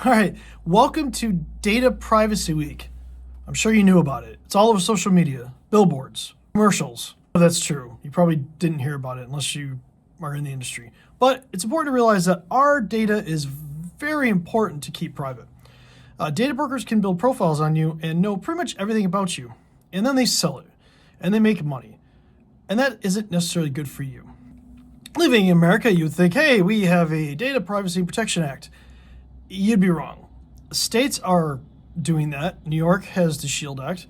All right, welcome to Data Privacy Week. I'm sure you knew about it. It's all over social media, billboards, commercials. That's true. You probably didn't hear about it unless you are in the industry. But it's important to realize that our data is very important to keep private. Data brokers can build profiles on you and know pretty much everything about you. And then they sell it. And they make money. And that isn't necessarily good for you. Living in America, you would think, hey, we have a Data Privacy Protection Act. You'd be wrong. States are doing that. New York has the SHIELD Act.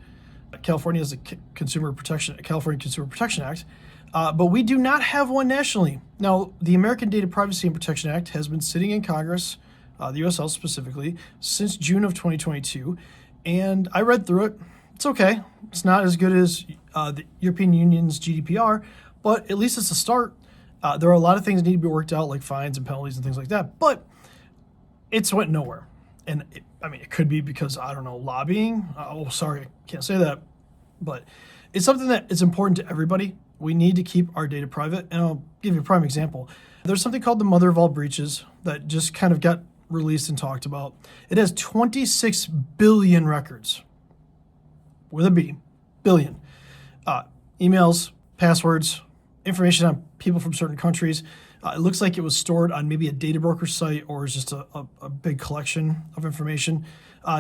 California has the California Consumer Protection Act. But we do not have one nationally. Now, the American Data Privacy and Protection Act has been sitting in Congress, the U.S. House specifically, since June of 2022. And I read through it. It's okay. It's not as good as the European Union's GDPR, but at least it's a start. There are a lot of things that need to be worked out, like fines and penalties and things like that. But it's went nowhere. And it could be because, I don't know, lobbying. Sorry, I can't say that. But it's something that is important to everybody. We need to keep our data private. And I'll give you a prime example. There's something called the Mother of All Breaches that just kind of got released and talked about. It has 26 billion records, with a B, billion. Emails, passwords, information on people from certain countries. It looks like it was stored on maybe a data broker site or is just a big collection of information.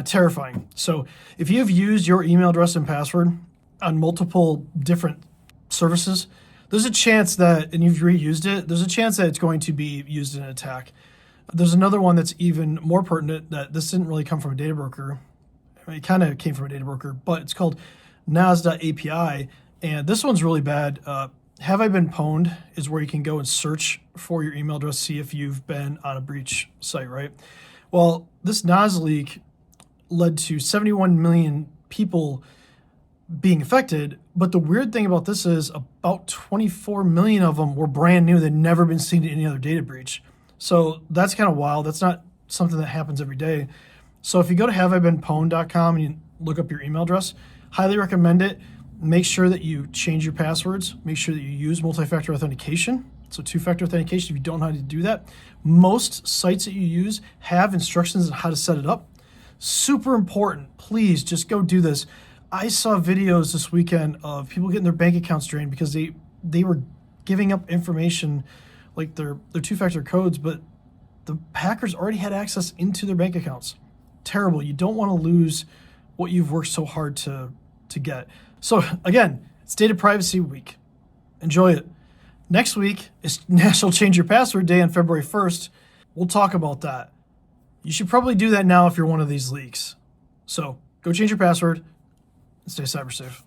Terrifying. So if you have used your email address and password on multiple different services, there's a chance that, and you've reused it, there's a chance that it's going to be used in an attack. There's another one that's even more pertinent that this didn't really come from a data broker. It kind of came from a data broker, but it's called Nas.api. And this one's really bad. Have I Been Pwned is where you can go and search for your email address, see if you've been on a breach site, right? Well, this Nas leak led to 71 million people being affected. But the weird thing about this is about 24 million of them were brand new. They'd never been seen in any other data breach. So that's kind of wild. That's not something that happens every day. So if you go to haveibeenpwned.com and you look up your email address, highly recommend it. Make sure that you change your passwords. Make sure that you use multi-factor authentication. So two-factor authentication, if you don't know how to do that. Most sites that you use have instructions on how to set it up. Super important. Please just go do this. I saw videos this weekend of people getting their bank accounts drained because they were giving up information like their two-factor codes, but the hackers already had access into their bank accounts. Terrible. You don't want to lose what you've worked so hard to get. So again, it's Data Privacy Week. Enjoy it. Next week is National Change Your Password Day on February 1st. We'll talk about that. You should probably do that now if you're one of these leaks. So go change your password and stay cyber safe.